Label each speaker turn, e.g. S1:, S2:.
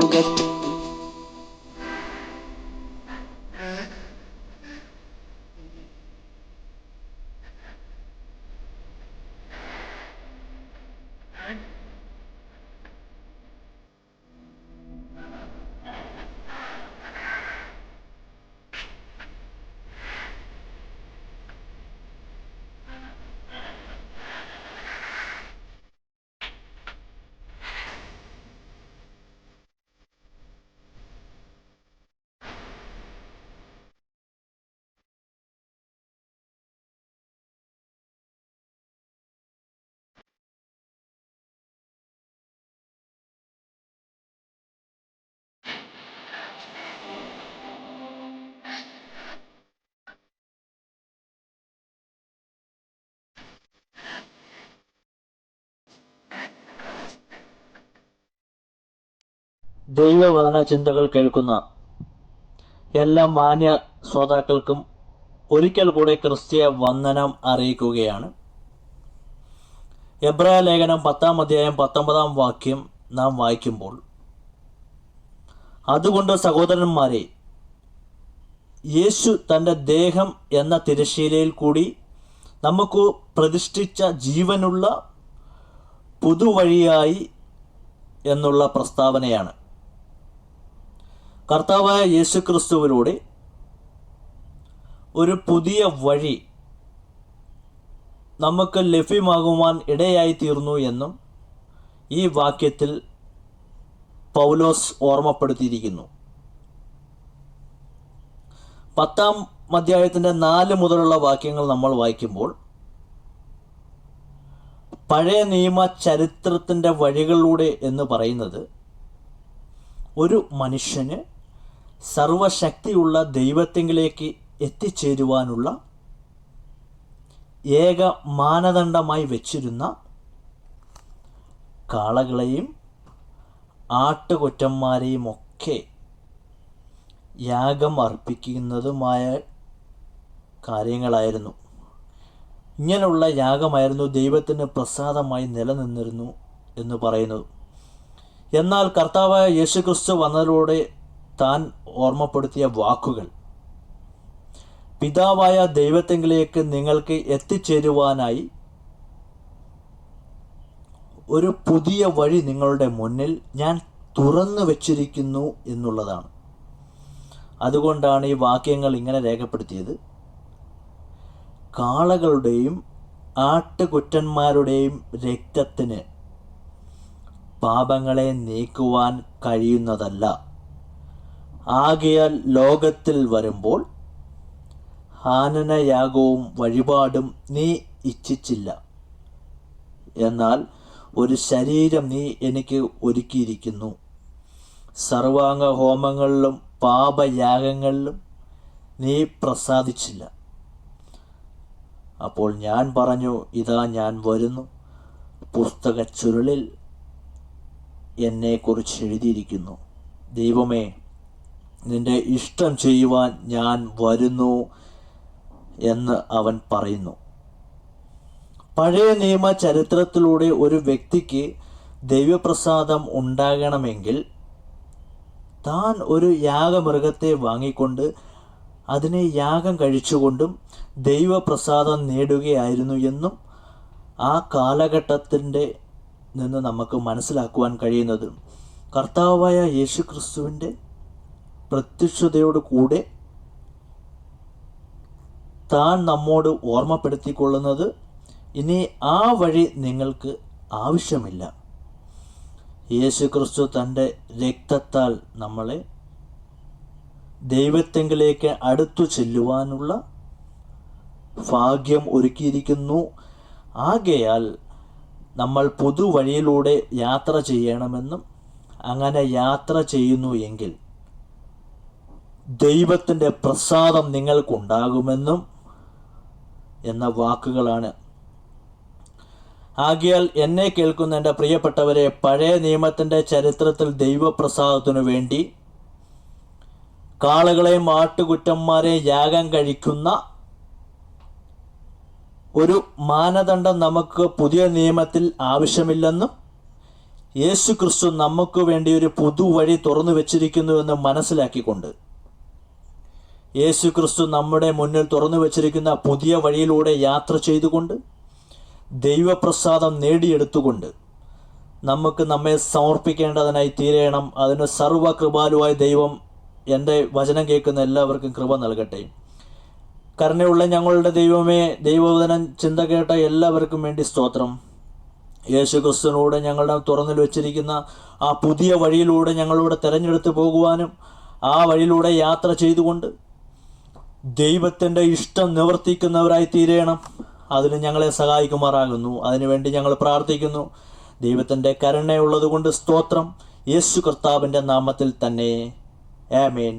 S1: ലോകത്തിൽ ദൈവവചന ചിന്തകൾ കേൾക്കുന്ന എല്ലാ മാന്യ ശ്രോതാക്കൾക്കും ഒരിക്കൽ കൂടെ ക്രിസ്തീയ വന്ദനം അറിയിക്കുകയാണ്. എബ്രായ ലേഖനം 10-ാം അധ്യായം 19-ാം വാക്യം നാം വായിക്കുമ്പോൾ, അതുകൊണ്ട് സഹോദരന്മാരെ, യേശു തൻ്റെ ദേഹം എന്ന തിരശ്ശീലയിൽ കൂടി നമുക്ക് പ്രതിഷ്ഠിച്ച ജീവനുള്ള പുതുവഴിയായി എന്നുള്ള പ്രസ്താവനയാണ്. കർത്താവായ യേശുക്രിസ്തുവിലൂടെ ഒരു പുതിയ വഴി നമുക്ക് ലഭ്യമാകുവാൻ ഇടയായിത്തീർന്നു എന്നും ഈ വാക്യത്തിൽ പൗലോസ് ഓർമ്മപ്പെടുത്തിയിരിക്കുന്നു. 10-ാം അധ്യായത്തിൻ്റെ 4 മുതലുള്ള വാക്യങ്ങൾ നമ്മൾ വായിക്കുമ്പോൾ, പഴയ നിയമ ചരിത്രത്തിൻ്റെ വഴികളിലൂടെ എന്ന് പറയുന്നത് ഒരു മനുഷ്യന് സർവശക്തിയുള്ള ദൈവത്തിങ്കിലേക്ക് എത്തിച്ചേരുവാനുള്ള ഏക മാനദണ്ഡമായി വച്ചിരുന്ന കാളകളെയും ആട്ടുകൊറ്റന്മാരെയും ഒക്കെ യാഗം അർപ്പിക്കുന്നതുമായ കാര്യങ്ങളായിരുന്നു. ഇങ്ങനെയുള്ള യാഗമായിരുന്നു ദൈവത്തിന് പ്രസാദമായി നിലനിന്നിരുന്നു എന്ന് പറയുന്നു. എന്നാൽ കർത്താവായ യേശുക്രിസ്തു വന്നതിലൂടെ താൻ ഓർമ്മപ്പെടുത്തിയ വാക്കുകൾ, പിതാവായ ദൈവത്തിങ്കിലേക്ക് നിങ്ങൾക്ക് എത്തിച്ചേരുവാനായി ഒരു പുതിയ വഴി നിങ്ങളുടെ മുന്നിൽ ഞാൻ തുറന്നു വച്ചിരിക്കുന്നു എന്നുള്ളതാണ്. അതുകൊണ്ടാണ് ഈ വാക്യങ്ങൾ ഇങ്ങനെ രേഖപ്പെടുത്തിയത്. കാളകളുടെയും ആട്ടുകുറ്റന്മാരുടെയും രക്തത്തിന് പാപങ്ങളെ നീക്കുവാൻ കഴിയുന്നതല്ല. ആകയാൽ ലോകത്തിൽ വരുമ്പോൾ ഹാനനയാഗവും വഴിപാടും നീ ഇച്ഛിച്ചില്ല, എന്നാൽ ഒരു ശരീരം നീ എനിക്ക് ഒരുക്കിയിരിക്കുന്നു. സർവാംഗ ഹോമങ്ങളിലും പാപയാഗങ്ങളിലും നീ പ്രസാദിച്ചില്ല. അപ്പോൾ ഞാൻ പറഞ്ഞു, ഇതാ ഞാൻ വരുന്നു, പുസ്തക ചുരുളിൽ എന്നെക്കുറിച്ച് എഴുതിയിരിക്കുന്നു. ദൈവമേ, നിന്റെ ഇഷ്ടം ചെയ്യുവാൻ ഞാൻ വരുന്നു എന്ന് അവൻ പറയുന്നു. പഴയ നിയമ ചരിത്രത്തിലൂടെ ഒരു വ്യക്തിക്ക് ദൈവപ്രസാദം ഉണ്ടാകണമെങ്കിൽ താൻ ഒരു യാഗമൃഗത്തെ വാങ്ങിക്കൊണ്ട് അതിനെ യാഗം കഴിച്ചുകൊണ്ടും ദൈവപ്രസാദം നേടുകയായിരുന്നു എന്നും ആ കാലഘട്ടത്തിൻ്റെ നിന്ന് നമുക്ക് മനസ്സിലാക്കുവാൻ കഴിയുന്നത് കർത്താവായ യേശുക്രിസ്തുവിൻ്റെ പ്രത്യക്ഷതയോട് കൂടെ താൻ നമ്മോട് ഓർമ്മപ്പെടുത്തിക്കൊള്ളുന്നത്, ഇനി ആ വഴി നിങ്ങൾക്ക് ആവശ്യമില്ല. യേശുക്രിസ്തു തൻ്റെ രക്തത്താൽ നമ്മളെ ദൈവത്തെങ്കിലേക്ക് അടുത്തു ചെല്ലുവാനുള്ള ഭാഗ്യം ഒരുക്കിയിരിക്കുന്നു. ആകയാൽ നമ്മൾ പുതുവഴിയിലൂടെ യാത്ര ചെയ്യണമെന്നും അങ്ങനെ യാത്ര ചെയ്യുന്നു എങ്കിൽ ദൈവത്തിൻ്റെ പ്രസാദം നിങ്ങൾക്കുണ്ടാകുമെന്നും എന്ന വാക്കുകളാണ്. ആകയാൽ എന്നെ കേൾക്കുന്ന എൻ്റെ പ്രിയപ്പെട്ടവരെ, പഴയ നിയമത്തിൻ്റെ ചരിത്രത്തിൽ ദൈവപ്രസാദത്തിനു വേണ്ടി കാളകളെയും ആട്ടുകുറ്റന്മാരെയും യാഗം കഴിക്കുന്ന ഒരു മാനദണ്ഡം നമുക്ക് പുതിയ നിയമത്തിൽ ആവശ്യമില്ലെന്നും യേശു ക്രിസ്തു നമുക്ക് വേണ്ടി ഒരു പുതുവഴി തുറന്നു വെച്ചിരിക്കുന്നുവെന്ന് മനസ്സിലാക്കിക്കൊണ്ട് യേശു ക്രിസ്തു നമ്മുടെ മുന്നിൽ തുറന്നു വെച്ചിരിക്കുന്ന പുതിയ വഴിയിലൂടെ യാത്ര ചെയ്തുകൊണ്ട് ദൈവപ്രസാദം നേടിയെടുത്തുകൊണ്ട് നമുക്ക് നമ്മെ സമർപ്പിക്കേണ്ടതിനായി തീരണം. അതിന് സർവ്വകൃപാലുവായ ദൈവം എൻ്റെ വചനം കേൾക്കുന്ന എല്ലാവർക്കും കൃപ നൽകട്ടെ. കരുണയുള്ള ഞങ്ങളുടെ ദൈവമേ, ദൈവവചനം ചിന്ത കേട്ട എല്ലാവർക്കും വേണ്ടി സ്തോത്രം. യേശു ക്രിസ്തുവിനൂടെ ഞങ്ങളുടെ തുറന്നു വെച്ചിരിക്കുന്ന ആ പുതിയ വഴിയിലൂടെ ഞങ്ങളോട് തിരഞ്ഞെടുത്ത് പോകുവാനും ആ വഴിയിലൂടെ യാത്ര ചെയ്തുകൊണ്ട് ദൈവത്തിൻ്റെ ഇഷ്ടം നിവർത്തിക്കുന്നവരായി തീരണം. അതിന് ഞങ്ങളെ സഹായിക്കുമാറാകുന്നു. അതിനുവേണ്ടി ഞങ്ങൾ പ്രാർത്ഥിക്കുന്നു. ദൈവത്തിൻ്റെ കരുണയുള്ളത് കൊണ്ട് സ്തോത്രം. യേശു കർത്താവിൻ്റെ നാമത്തിൽ തന്നെ. ആമേൻ.